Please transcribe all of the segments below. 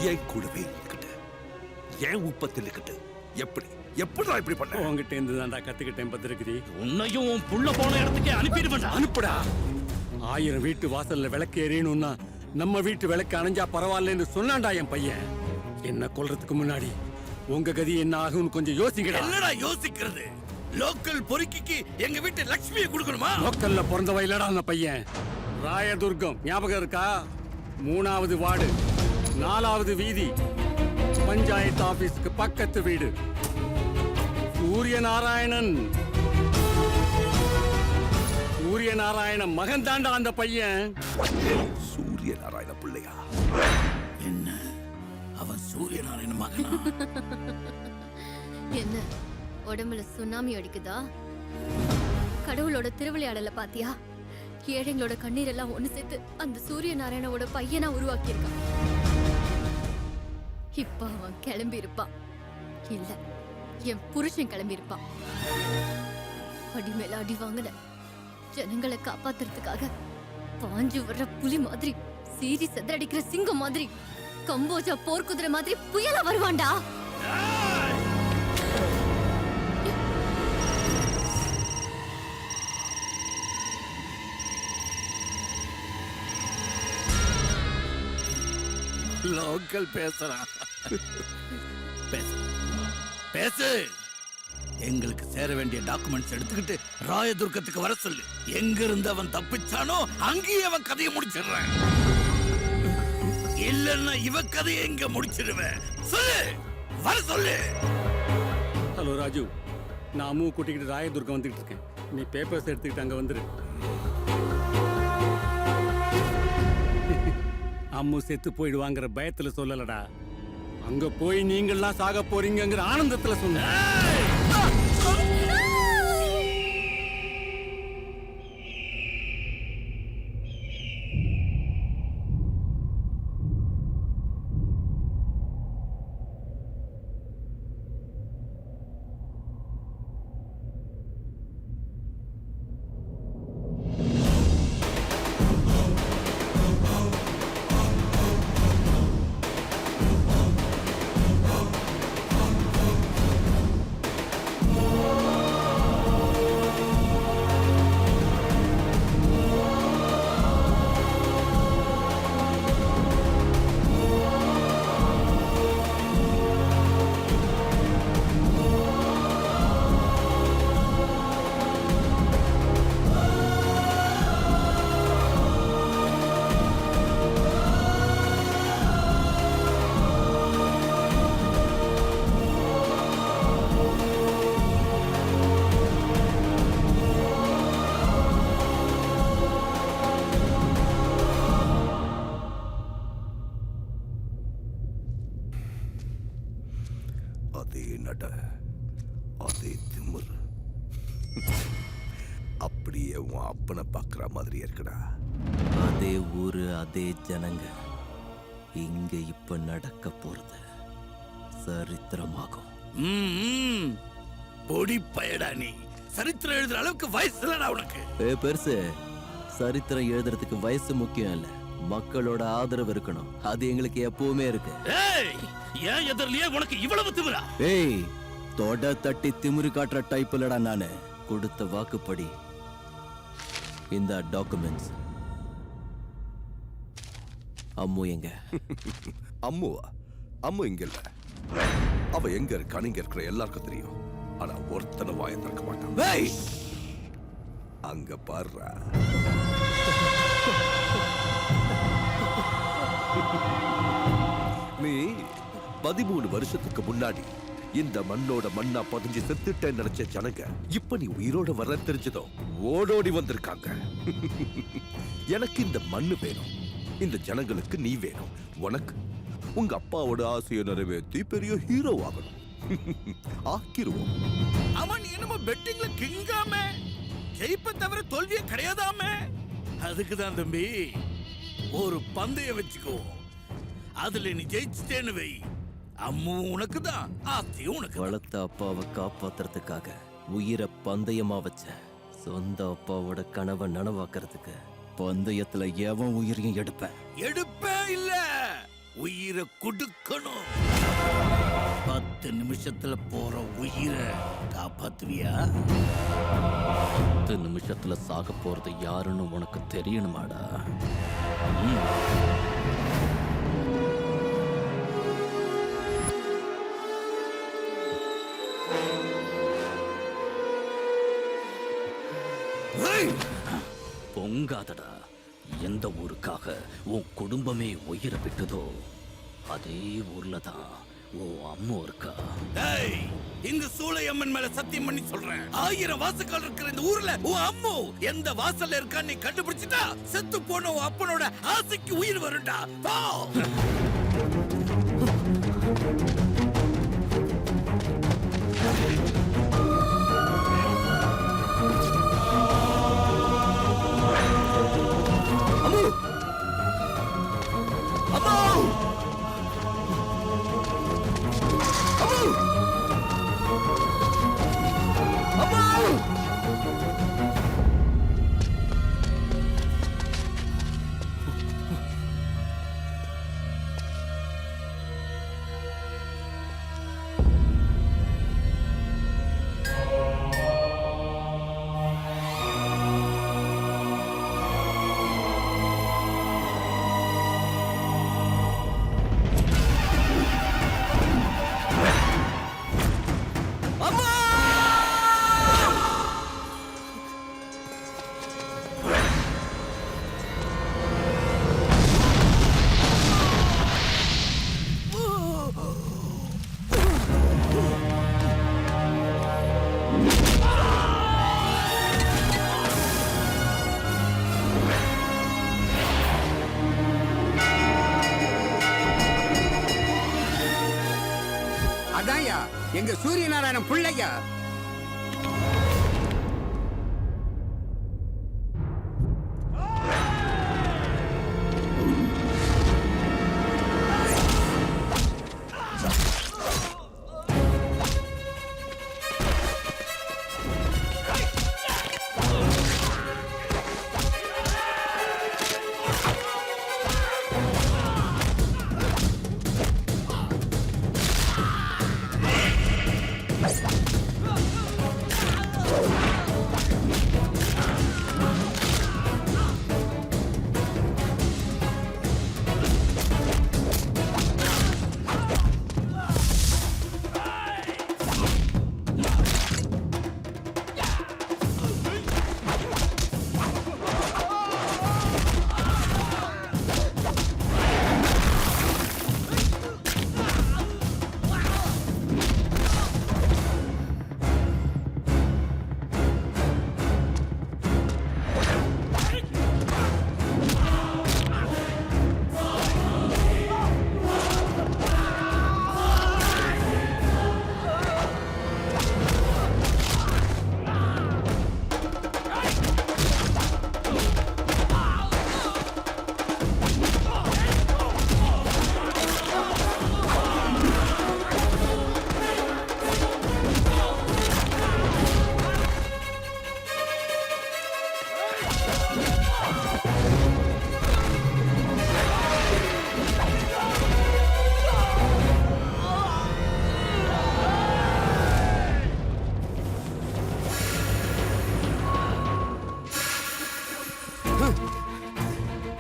என் கூடவே இருந்துக்கிட்டு என் உப்பத்தில் இருக்கிட்டு எப்படி எப்படிதான் இப்படி பண்ண? உங்ககிட்ட இருந்து தான்டா கத்துக்கிட்டேன் பத்திருக்குது. உன்னையும் உன் புள்ள போன இடத்துக்கே அனுப்பிடுவேன். அனுப்புடா. 1000 வீட்டு வாசல்ல விளக்கு எரியணும்னா நம்ம வீட்டு விளக்கு அணைஞ்சா பரவாயில்லன்னு சொன்னான்டா என் பையன். என்ன கொல்றதுக்கு முன்னாடி உங்க கதி என்ன ஆகும்னு கொஞ்சம் யோசிக்கடா. என்னடா யோசிக்கிறது? லோக்கல் பொறுக்கிக்கு எங்க வீட்டு லட்சுமியை கொடுக்கணுமா? லோக்கல்ல பிறந்தவ இல்லடா அந்த பையன். ராயதுர்கம் ஞாபகம் இருக்கா? 3வது வார்டு 4வது வீதி பஞ்சாயத்து ஆபீஸ்க்கு பக்கத்து வீடு. சூரியநாராயணன் மகன் தாண்டா அந்த பையன். சூரியநாராயண பிள்ளையா? என்ன அவன் சூரியநாராயண மகனா? என்ன உடம்புல சுனாமி அடிக்குதா? கடவுளோட திருவிளையாடல பாத்தியா? ஏழைங்களோட கண்ணீர் எல்லாம் ஒண்ணு சேர்த்து அந்த சூரியநாராயணோட பையனா உருவாக்கி இருக்கான். இப்ப அவன் கிளம்பி இருப்பான். இல்ல, என் புருஷன் கிளம்பி இருப்பான். அடி மேல அடி வாங்கின ஜனங்களை காப்பாத்துறதுக்காக பாஞ்சு வர்ற புலி மாதிரி, சீறி செதறடிக்கிற சிங்கம் மாதிரி, கம்போஜா போர்க்குதிரை மாதிரி புயலா வருவான்டா. லோக்கல் பேசுறான். பேசு பேசு. எங்களுக்கு சேர வேண்டிய டாக்குமெண்ட்ஸ் எடுத்துக்கிட்டு ராயதுர்கத்துக்கு வர சொல்லு. எங்க இருந்து அவன் தப்பிச்சானோ அங்கேயே அவன் கதையை முடிச்சிடுறேன். இல்லன்னா இவ கதையை எங்க முடிச்சிருவேன். சொல்லு, வர சொல்லு. ஹலோ ராஜு, நான் அம்மு கூட்டிக்கிட்டு ராயதுர்கம் வந்துகிட்டு இருக்கேன். நீ பேப்பர்ஸ் எடுத்துக்கிட்டு அங்க வந்துரு. அம்மு செத்து போயிடுவாங்கிற பயத்துல சொல்லலடா, அங்க போய் நீங்கள்லாம் சாக போறீங்கிற ஆனந்தத்துல சொன்ன. அதே நட, அதே திமிர், அப்படியே உன் அப்பனை பாக்குற மாதிரி இருக்குடா. அதே ஊரு, அதே ஜனங்க. இங்க இப்ப நடக்க போறது சரித்திரமாகும். பொடி பயடா நீ. சரித்திரம் எழுதுற அளவுக்கு வயசு இல்லடா உனக்கு. பெருசு, சரித்திரம் எழுதுறதுக்கு வயசு முக்கியம் இல்ல, மக்களோட ஆதரவு இருக்கணும். அது எங்களுக்கு எப்பவுமே இருக்கு. ஏன் எதிரிலேயே உனக்கு இவ்வளவு திமிரா? ஏய், தொட தட்டி திமிரு காட்டுற டைப் இல்லடா நானு. கொடுத்த வாக்குப்படி இந்த டாக்குமெண்ட்ஸ். அம்மு எங்க? அம்முவா? அம்மு இங்க இல்ல. அவ எங்க இருக்கான்னு இங்க இருக்கிற எல்லாருக்கும் தெரியும். ஆனா ஒருத்தனை வாய திறக்க மாட்டான். அங்க பாருடா. நீ 13 வருஷத்துக்கு முன்னாடி இந்த மண்ணோட மண்ணா பதிஞ்சு செத்துட்டேன்னு நினைச்ச ஜனங்க இப்ப நீ உயிரோட வர தெரிஞ்சதோ ஓடோடி வந்திருக்காங்க. எனக்கு இந்த மண்ணு வேணும், இந்த ஜனங்களுக்கு நீ வேணும். உனக்கு உங்க அப்பாவோட ஆசையை நிறைவேற்றி பெரிய ஹீரோ ஆகணும். ஆக்கிருவோம். அவன் என்னமோ பெட்டிங்ல கிங்காமே, ஜெயிப்ப தவிர தோல்வியே கிடையாதாமே. அதுக்குதான் தம்பி ஒரு பந்தயம் வச்சுக்குவோம். அதுல நீ ஜெயிச்சிட்டேன்னு வை, அம்மு உனக்கு தான், ஆத்தியும் உனக்கு. வளர்த்த அப்பாவை காப்பாத்துறதுக்காக உயிரை பந்தயமா வச்ச சொந்த அப்பாவோட கனவை நனவாக்குறதுக்கு பந்தயத்துல எவன் உயிரையும் எடுப்பேன். எடுப்பே இல்ல, உயிரை கொடுக்கணும். 10 நிமிஷத்துல போற உயிரை காப்பாத்துவியா? 10 நிமிஷத்துல சாக போறது யாருன்னு உனக்கு தெரியணுமாடா? பொங்காதடா. எந்த ஊருக்காக உன் குடும்பமே உயிரை விட்டதோ அதே ஊர்ல தான் உன் அம்மா இருக்கா. டேய், இந்த சூளையம்மன் மேல சத்தியம் பண்ணி சொல்றேன், 1000 வாசக்கால் இருக்கிற இந்த ஊர்ல உன் அம்மு எந்த வாசல்ல இருக்கா நீ கண்டுபிடிச்சிட்டா செத்து போன உன் அப்பனோட ஆசைக்கு உயிர் வரும்டா. போ. அதான்யா எங்க சூரிய நாராயணன் பிள்ளையா.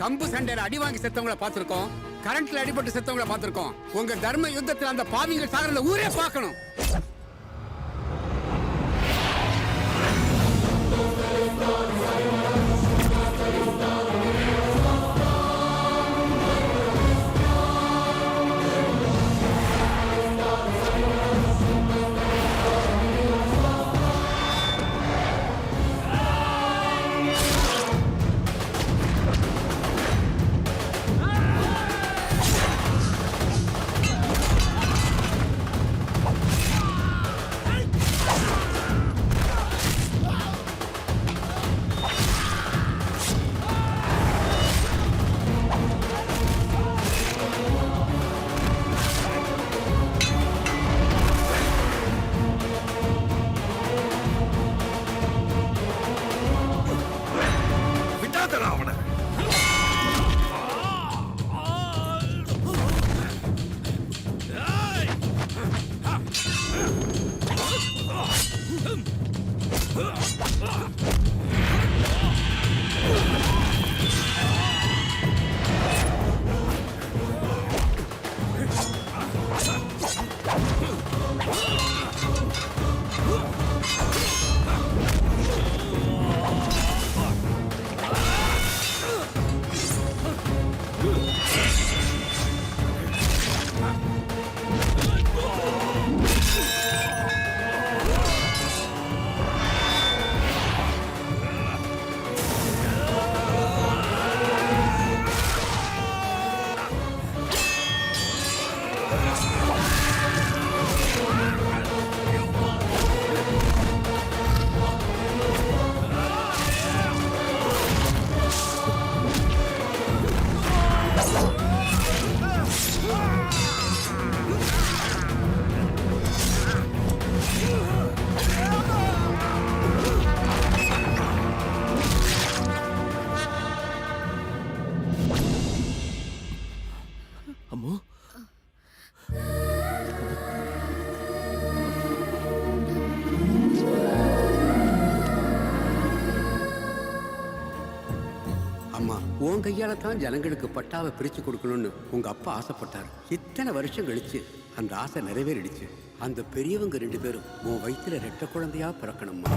கம்பு சண்டையில அடி வாங்கி செத்தவங்கள பார்த்திருக்கோம், கரண்ட்ல அடிபட்டு செத்தவங்கள பார்த்திருக்கோம். உங்க தர்ம யுத்தத்துல அந்த பாவிகள் சாகரல ஊரே பார்க்கணும். அம்மு அம்மா உன் கையால தான் ஜனங்களுக்கு பட்டாவை பிரிச்சு கொடுக்கணும்னு உங்க அப்பா ஆசைப்பட்டார். இத்தனை வருஷம் கழிச்சு அந்த ஆசை நிறைவேறிடுச்சு. அந்த பெரியவங்க 2 பேரும் உன் வயித்துல ரெட்ட குழந்தையா பிறக்கணும்மா.